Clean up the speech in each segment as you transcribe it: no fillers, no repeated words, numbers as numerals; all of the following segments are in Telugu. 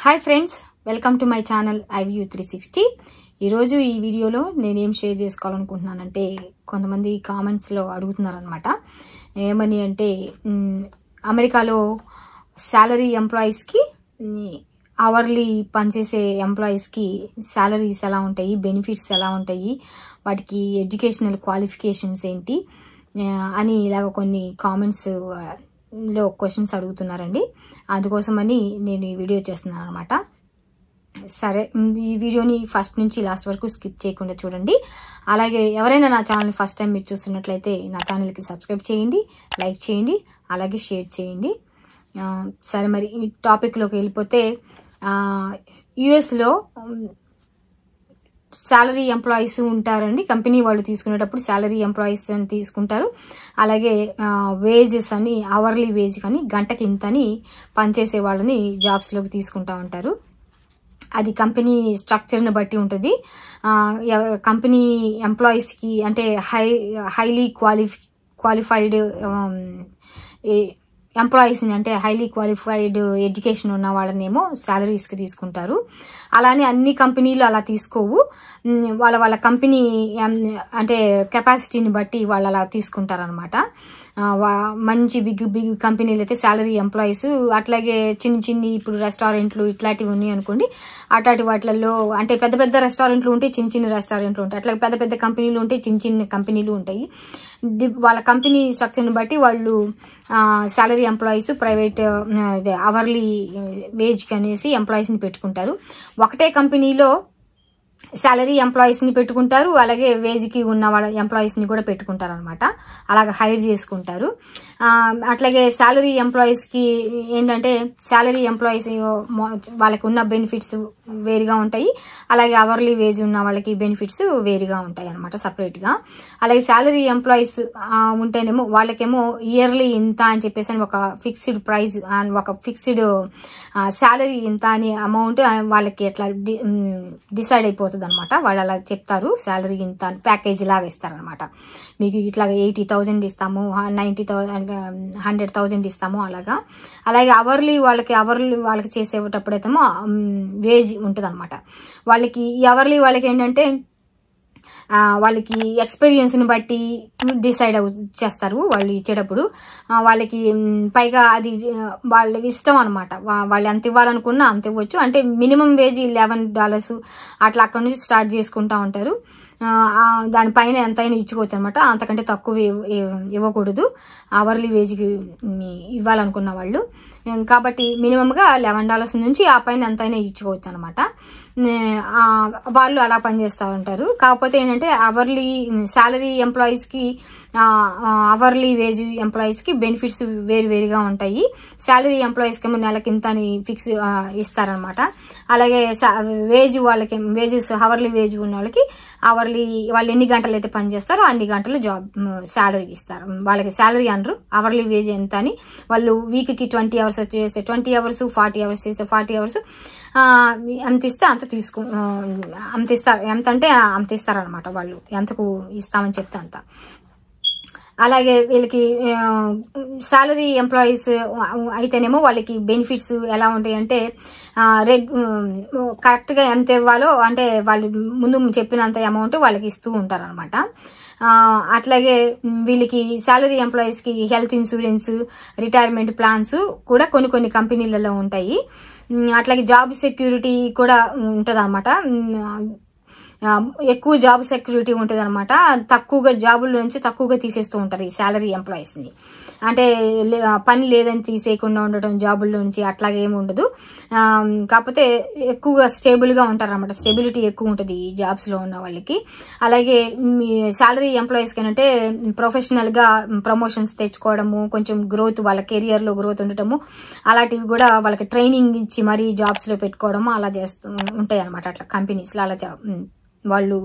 Hi friends, welcome to my channel iView360. ఈరోజు ఈ వీడియోలో నేనేం షేర్ చేసుకోవాలనుకుంటున్నానంటే, కొంతమంది కామెంట్స్లో అడుగుతున్నారనమాట. ఏమని అంటే, అమెరికాలో శాలరీ ఎంప్లాయీస్కి అవర్లీ పనిచేసే ఎంప్లాయీస్కి శాలరీస్ ఎలా ఉంటాయి, బెనిఫిట్స్ ఎలా ఉంటాయి, వాటికి ఎడ్యుకేషనల్ క్వాలిఫికేషన్స్ ఏంటి అని ఇలాగ కొన్ని కామెంట్స్ లో క్వశ్చన్స్ అడుగుతున్నారండి. అందుకోసమని నేను ఈ వీడియో చేస్తున్నాను అనమాట. సరే, ఈ వీడియోని ఫస్ట్ నుంచి లాస్ట్ వరకు స్కిప్ చేయకుండా చూడండి. అలాగే ఎవరైనా నా ఛానల్ని ఫస్ట్ టైం మీరు చూస్తున్నట్లయితే నా ఛానల్కి సబ్స్క్రైబ్ చేయండి, లైక్ చేయండి, అలాగే షేర్ చేయండి. సరే, మరి ఈ టాపిక్లోకి వెళ్ళిపోతే, యుఎస్లో శాలరీ ఎంప్లాయీస్ ఉంటారండి. కంపెనీ వాళ్ళు తీసుకునేటప్పుడు శాలరీ ఎంప్లాయీస్ అని తీసుకుంటారు. అలాగే వేజెస్ అని, అవర్లీ వేజ్ కానీ గంటకి ఇంత అని పనిచేసే వాళ్ళని జాబ్స్లోకి తీసుకుంటా ఉంటారు. అది కంపెనీ స్ట్రక్చర్ని బట్టి ఉంటుంది. కంపెనీ ఎంప్లాయీస్కి అంటే హైలీ క్వాలిఫైడ్ ఎంప్లాయీస్ని, అంటే హైలీ క్వాలిఫైడ్ ఎడ్యుకేషన్ ఉన్న వాళ్ళనేమో శాలరీస్కి తీసుకుంటారు. అలానే అన్ని కంపెనీలు అలా తీసుకోవు. వాళ్ళ కంపెనీ అంటే కెపాసిటీని బట్టి వాళ్ళు అలా తీసుకుంటారనమాట. మంచి బిగ్ కంపెనీలు అయితే శాలరీ ఎంప్లాయీస్, అట్లాగే చిన్ని ఇప్పుడు రెస్టారెంట్లు ఇట్లాంటివి ఉన్నాయి అనుకోండి, అట్లాంటి వాటిల్లో అంటే పెద్ద పెద్ద రెస్టారెంట్లు ఉంటాయి, చిన్న రెస్టారెంట్లు ఉంటాయి. అట్లాగే పెద్ద పెద్ద కంపెనీలు ఉంటాయి, చిన్న కంపెనీలు ఉంటాయి. వాళ్ళ కంపెనీ స్ట్రక్చర్ని బట్టి వాళ్ళు శాలరీ ఎంప్లాయీస్, ప్రైవేట్ అవర్లీ వేజ్కి అనేసి ఎంప్లాయీస్ని పెట్టుకుంటారు. ఒకటే కంపెనీలో శాలరీ ఎంప్లాయీస్ని పెట్టుకుంటారు, అలాగే వేజ్కి ఉన్న వాళ్ళ ఎంప్లాయీస్ని కూడా పెట్టుకుంటారు అనమాట. అలాగే హైర్ చేసుకుంటారు. అట్లాగే శాలరీ ఎంప్లాయీస్కి ఏంటంటే, శాలరీ ఎంప్లాయీస్ వాళ్ళకి ఉన్న బెనిఫిట్స్ వేరుగా ఉంటాయి. అలాగే అవర్లీ వేజ్ ఉన్న వాళ్ళకి బెనిఫిట్స్ వేరుగా ఉంటాయి అనమాట, సపరేట్గా. అలాగే శాలరీ ఎంప్లాయీస్ ఉంటేనేమో వాళ్ళకేమో ఇయర్లీ ఇంత అని చెప్పేసి అని ఒక ఫిక్స్డ్ ప్రైస్, ఒక ఫిక్స్డ్ శాలరీ ఇంత అని అమౌంట్ వాళ్ళకి ఎట్లా డిసైడ్ అయిపోతుంది అనమాట. వాళ్ళు అలా చెప్తారు, శాలరీ ఇంత ప్యాకేజ్ లాగా ఇస్తారనమాట. మీకు ఇట్లా 80,000 ఇస్తాము, 90,000, 100,000 ఇస్తాము అలాగా. అలాగే అవర్లీ వాళ్ళకి చేసేటప్పుడైతే వేజ్ ఉంటుంది అనమాట. వాళ్ళకి ఈ అవర్లీ వాళ్ళకి ఏంటంటే, వాళ్ళకి ఎక్స్పీరియన్స్ని బట్టి డిసైడ్ చేస్తారు వాళ్ళు ఇచ్చేటప్పుడు. వాళ్ళకి పైగా అది వాళ్ళ ఇష్టం అనమాట. వాళ్ళు ఎంత ఇవ్వాలనుకున్నా అంత ఇవ్వచ్చు. అంటే మినిమం వేజ్ $11 అట్లా అక్కడ నుంచి స్టార్ట్ చేసుకుంటా ఉంటారు. దానిపైన ఎంతైనా ఇచ్చుకోవచ్చు అనమాట. అంతకంటే తక్కువ ఇవ్వకూడదు అవర్లీ వేజ్కి ఇవ్వాలనుకున్న వాళ్ళు. కాబట్టి మినిమంగా $11 నుంచి ఆ పైన ఎంతైనా ఇచ్చుకోవచ్చు అనమాట. వాళ్ళు అలా పనిచేస్తూ ఉంటారు. కాకపోతే ఏంటంటే, అవర్లీ శాలరీ ఎంప్లాయీస్కి, అవర్లీ వేజ్ ఎంప్లాయీస్కి బెనిఫిట్స్ వేరుగా ఉంటాయి. శాలరీ ఎంప్లాయీస్కి ఏమో నెలకింత అని ఫిక్స్ ఇస్తారనమాట. అలాగే వేజెస్ అవర్లీ వేజ్ ఉన్న వాళ్ళకి వాళ్ళు ఎన్ని గంటలు అయితే పనిచేస్తారో అన్ని గంటలు శాలరీ ఇస్తారు. వాళ్ళకి శాలరీ అనరు, అవర్లీ వేజ్ ఎంత అని. వాళ్ళు వీక్కి 20 hours చేస్తే 20 hours, 40 hours చేస్తే 40 hours, ఎంత ఇస్తే అంత అంత ఇస్తారు. ఎంత అంటే అంత ఇస్తారనమాట. వాళ్ళు ఎంతకు ఇస్తామని చెప్తే అంత. అలాగే వీళ్ళకి శాలరీ ఎంప్లాయీస్ అయితేనేమో వాళ్ళకి బెనిఫిట్స్ ఎలా ఉంటాయి అంటే, కరెక్ట్గా ఎంత ఇవ్వాలో, అంటే వాళ్ళు ముందు చెప్పినంత అమౌంట్ వాళ్ళకి ఇస్తూ ఉంటారనమాట. అట్లాగే వీళ్ళకి శాలరీ ఎంప్లాయీస్కి హెల్త్ ఇన్సూరెన్స్, రిటైర్మెంట్ ప్లాన్స్ కూడా కొన్ని కంపెనీలలో ఉంటాయి. అట్లాగే జాబ్ సెక్యూరిటీ కూడా ఉంటుంది అనమాట. ఎక్కువ జాబ్ సెక్యూరిటీ ఉంటుంది అనమాట. తక్కువగా జాబుల నుంచి తక్కువగా తీసేస్తూ ఉంటారు ఈ శాలరీ ఎంప్లాయీస్ని. అంటే పని లేదని తీసేయకుండా ఉండటం జాబుల్లో నుంచి అట్లాగే ఏమి ఉండదు. కాకపోతే ఎక్కువగా స్టేబుల్గా ఉంటారు అనమాట. స్టెబిలిటీ ఎక్కువ ఉంటుంది ఈ జాబ్స్లో ఉన్న వాళ్ళకి. అలాగే శాలరీ ఎంప్లాయీస్కి ఏంటంటే, ప్రొఫెషనల్గా ప్రమోషన్స్ తెచ్చుకోవడము, కొంచెం గ్రోత్, వాళ్ళ కెరియర్లో గ్రోత్ ఉండటము, అలాంటివి కూడా వాళ్ళకి ట్రైనింగ్ ఇచ్చి మరీ జాబ్స్లో పెట్టుకోవడము అలా చేస్తూ ఉంటాయి అనమాట. అట్లా కంపెనీస్లో అలా వాళ్ళు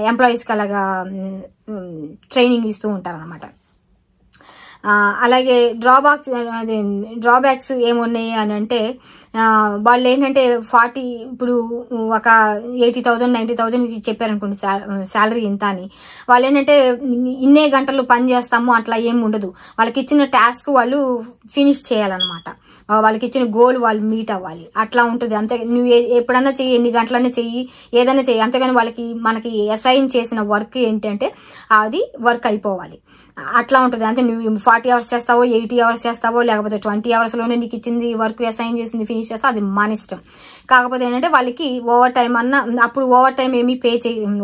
ఎంప్లాయీస్కి అలాగా ట్రైనింగ్ ఇస్తూ ఉంటారు అనమాట. అలాగే డ్రాబ్యాక్స్ ఏమున్నాయి అని అంటే, వాళ్ళు ఏంటంటే ఇప్పుడు ఒక 80,000, 90,000 చెప్పారనుకోండి శాలరీ ఇంత అని. వాళ్ళు ఏంటంటే ఇన్నే గంటలు పని చేస్తాము అట్లా ఏమి ఉండదు. వాళ్ళకి ఇచ్చిన టాస్క్ వాళ్ళు ఫినిష్ చేయాలన్నమాట. వాళ్ళకి ఇచ్చిన గోల్ వాళ్ళు మీట్ అవ్వాలి, అట్లా ఉంటుంది. అంతే నువ్వు ఎప్పుడన్నా చెయ్యి, ఎన్ని గంటలన్నా చెయ్యి, ఏదైనా చెయ్యి, అంతేగాని మనకి అసైన్ చేసిన వర్క్ ఏంటంటే అది వర్క్ అయిపోవాలి, అట్లా ఉంటుంది. అంటే నువ్వు 40 hours చేస్తావో, 80 hours చేస్తావో, లేకపోతే 20 hours లోనే నీకు ఇచ్చింది వర్క్ అసైన్ చేసింది ఫినిష్ చేస్తావు, అది మన ఇష్టం. కాకపోతే ఏంటంటే వాళ్ళకి ఓవర్ టైం అప్పుడు ఓవర్ టైం ఏమీ పే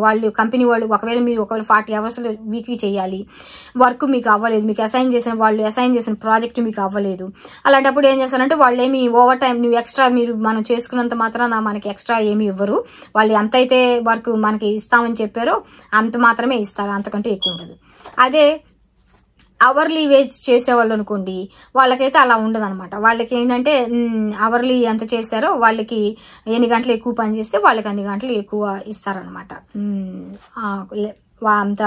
వాళ్ళు కంపెనీ వాళ్ళు ఒకవేళ 40 hours వీక్లీ చేయాలి, వర్క్ మీకు అవ్వలేదు, మీకు అసైన్ చేసిన ప్రాజెక్ట్ మీకు అవ్వలేదు, అలాంటప్పుడు ఏం చేస్తారంటే వాళ్ళు ఏమి ఓవర్ టైం నువ్వు ఎక్స్ట్రా మనం చేసుకున్నంత మాత్రాన మనకి ఎక్స్ట్రా ఏమి ఇవ్వరు. వాళ్ళు ఎంతైతే వర్క్ మనకి ఇస్తామని చెప్పారో అంత మాత్రమే ఇస్తారు, అంతకంటే ఎక్కువ ఉండదు. అదే అవర్లీ వేజ్ చేసేవాళ్ళు అనుకోండి, వాళ్ళకైతే అలా ఉండదు అనమాట. వాళ్ళకి ఏంటంటే అవర్లీ ఎంత చేస్తారో వాళ్ళకి ఎన్ని గంటలు ఎక్కువ పని చేస్తే వాళ్ళకి అన్ని గంటలు ఎక్కువ ఇస్తారనమాట. అంత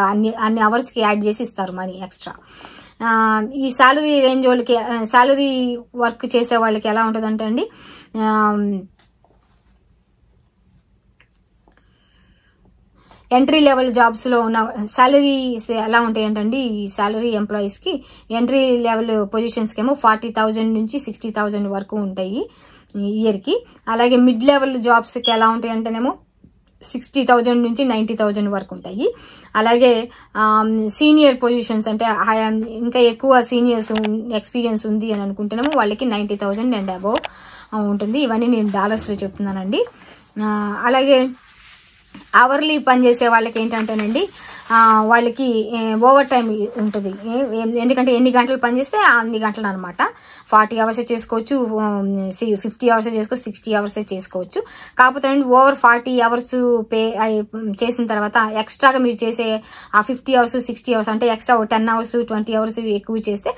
అన్ని అవర్స్కి యాడ్ చేసి ఇస్తారు మనీ ఎక్స్ట్రా. ఈ శాలరీ రేంజ్ వాళ్ళకి, శాలరీ వర్క్ చేసే వాళ్ళకి ఎలా ఉంటుందంటే అండి, ఎంట్రీ లెవెల్ జాబ్స్ లో ఉన్న సాలరీస్ ఎలా ఉంటాయంటండి, ఈ సాలరీ ఎంప్లాయీస్ కి ఎంట్రీ లెవెల్ పొజిషన్స్ కేమో 40,000 నుంచి 60,000 వరకు ఉంటాయి ఇయర్ కి. అలాగే మిడ్ లెవెల్ జాబ్స్ కి ఎలా ఉంటాయి అంటేనేమో 60,000 నుంచి 90,000 వరకు ఉంటాయి. అలాగే సీనియర్ పొజిషన్స్ అంటే ఇంకా ఎక్కువ సీనియర్స్ ఎక్స్పీరియన్స్ ఉంది అని అనుకుంటేనేమో వాళ్ళకి 90,000 అండ్ అబౌవ్ ఉంటుంది. ఇవన్నీ నేను డాలర్స్ లో చెప్తున్నానండి. అలాగే అవర్లీ పనిచేసే వాళ్ళకి ఏంటంటేనండి, వాళ్ళకి ఓవర్ టైం ఉంటుంది. ఎందుకంటే ఎన్ని గంటలు పనిచేస్తే అన్ని గంటలు అనమాట. 40 hours చేసుకోవచ్చు, 50 hours చేసుకోవచ్చు, 60 hours చేసుకోవచ్చు. కాకపోతే ఓవర్ 40 hours పే చేసిన తర్వాత ఎక్స్ట్రాగా మీరు చేసే ఆ 50 hours 60 hours అంటే ఎక్స్ట్రా 10 hours 20 hours ఎక్కువ చేస్తే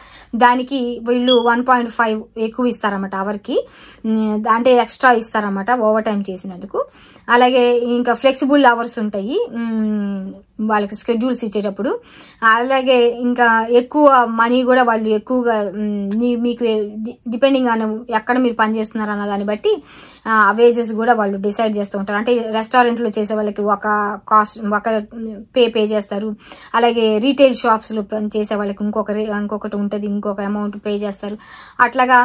దానికి వీళ్ళు 1.5 ఎక్కువ ఇస్తారన్నమాట అవర్కి, అంటే ఎక్స్ట్రా ఇస్తారన్నమాట ఓవర్ టైం చేసినందుకు. అలాగే ఇంకా ఫ్లెక్సిబుల్ అవర్స్ ఉంటాయి వాళ్ళకి స్కెడ్యూల్స్ ఇచ్చేటప్పుడు. అలాగే ఇంకా ఎక్కువ మనీ కూడా వాళ్ళు ఎక్కువగా మీకు డిపెండింగ్ ఆన్ ఎక్కడ మీరు పని చేస్తున్నారు అన్న దాన్ని బట్టి వేజెస్ కూడా వాళ్ళు డిసైడ్ చేస్తూ ఉంటారు. అంటే రెస్టారెంట్లో చేసే వాళ్ళకి ఒక పే చేస్తారు. అలాగే రీటైల్ షాప్స్లో చేసే వాళ్ళకి ఇంకొకటి ఉంటుంది, ఇంకొక అమౌంట్ పే చేస్తారు. అట్లాగా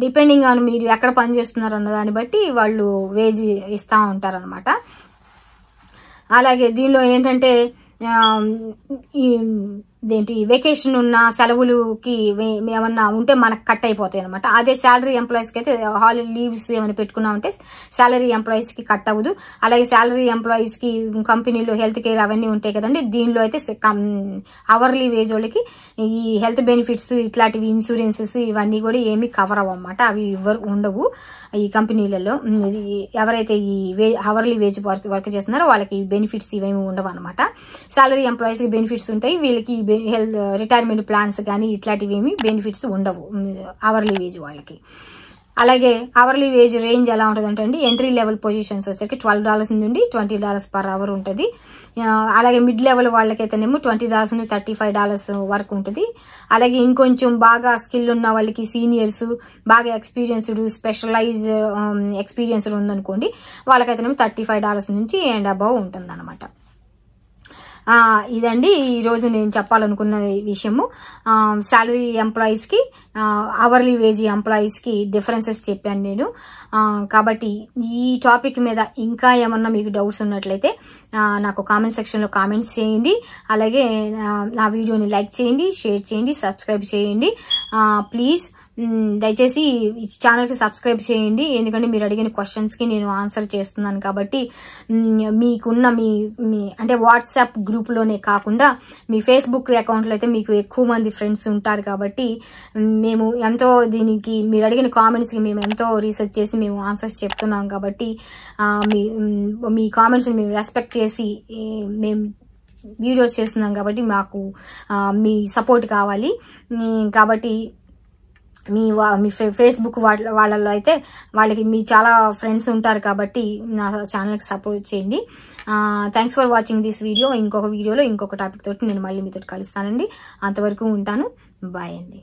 డిపెండింగ్ ఆన్ మీరు ఎక్కడ పని చేస్తున్నారు అన్న దాన్ని బట్టి వాళ్ళు వేజ్ ఇస్తూ ఉంటారు అనమాట. అలాగే దీనిలో ఏంటంటే వెకేషన్ ఉన్న సెలవులకి ఏమన్నా ఉంటే మనకు కట్ అయిపోతాయి అనమాట. అదే శాలరీ ఎంప్లాయీస్కి అయితే హాలిడే లీవ్స్ ఏమైనా పెట్టుకున్నా ఉంటే శాలరీ ఎంప్లాయీస్కి కట్ అవ్వదు. అలాగే శాలరీ ఎంప్లాయీస్కి కంపెనీలో హెల్త్ కేర్ అవన్నీ ఉంటాయి కదండి, దీనిలో అయితే అవర్లీ వేజ్ వాళ్ళకి ఈ హెల్త్ బెనిఫిట్స్ ఇట్లాంటివి ఇన్సూరెన్సెస్ ఇవన్నీ కూడా ఏమీ కవర్ అవ్వమాట, అవి ఉండవు ఈ కంపెనీలలో. ఎవరైతే ఈ అవర్లీ వేజ్ వర్క్ చేస్తున్నారో వాళ్ళకి బెనిఫిట్స్ ఇవేమి ఉండవు అనమాట. శాలరీ ఎంప్లాయీస్కి బెనిఫిట్స్ ఉంటాయి, వీళ్ళకి హెల్త్ రిటైర్మెంట్ ప్లాన్స్ కానీ ఇట్లాంటివి ఏమి బెనిఫిట్స్ ఉండవు అవర్లీ వేజ్ వాళ్ళకి. అలాగే అవర్లీ వేజ్ రేంజ్ ఎలా ఉంటుందంటే అండి, ఎంట్రీ లెవెల్ పొజిషన్స్ వచ్చేసరికి $12 నుండి $20 per hour ఉంటుంది. అలాగే మిడ్ లెవెల్ వాళ్ళకైతేనేమో $20 నుండి $35 వరకు ఉంటుంది. అలాగే ఇంకొంచెం బాగా స్కిల్ ఉన్న వాళ్ళకి సీనియర్స్, బాగా ఎక్స్పీరియన్స్డ్ స్పెషలైజ్ ఎక్స్పీరియన్స్డ్ ఉందనుకోండి, వాళ్ళకైతేనేమో $35 నుంచి అండ్ అబౌవ్ ఉంటుంది అనమాట. ఇదండి ఈరోజు నేను చెప్పాలనుకున్న విషయము. శాలరీ ఎంప్లాయీస్కి అవర్లీ వేజ్ ఎంప్లాయీస్కి డిఫరెన్సెస్ చెప్పాను నేను. కాబట్టి ఈ టాపిక్ మీద ఇంకా ఏమన్నా మీకు డౌట్స్ ఉన్నట్లయితే నాకు కామెంట్ సెక్షన్లో కామెంట్స్ చేయండి. అలాగే నా వీడియోని లైక్ చేయండి, షేర్ చేయండి, సబ్స్క్రైబ్ చేయండి. ప్లీజ్ దయచేసి ఈ ఛానల్కి సబ్స్క్రైబ్ చేయండి, ఎందుకంటే మీరు అడిగిన క్వశ్చన్స్కి నేను ఆన్సర్ చేస్తున్నాను. కాబట్టి మీకున్న మీ అంటే వాట్సాప్ గ్రూప్లోనే కాకుండా మీ ఫేస్బుక్ అకౌంట్లో అయితే మీకు ఎక్కువ మంది ఫ్రెండ్స్ ఉంటారు. కాబట్టి మేము ఎంతో దీనికి మీరు అడిగిన కామెంట్స్కి మేము ఎంతో రీసెర్చ్ చేసి మేము ఆన్సర్స్ చెప్తున్నాం. కాబట్టి మీ కామెంట్స్ని మేము రెస్పెక్ట్ చేసి మేము వీడియోస్ చేస్తున్నాం. కాబట్టి మాకు మీ సపోర్ట్ కావాలి. కాబట్టి మీ ఫేస్బుక్ వాళ్ళలో అయితే వాళ్ళకి మీ చాలా ఫ్రెండ్స్ ఉంటారు, కాబట్టి నా ఛానల్కి సపోర్ట్ చేయండి. Thanks for watching this video. ఇంకొక వీడియోలో ఇంకొక టాపిక్ తోటి నేను మళ్ళీ మీతో కలుస్తానండి. అంతవరకు ఉంటాను. బాయ్ అండి.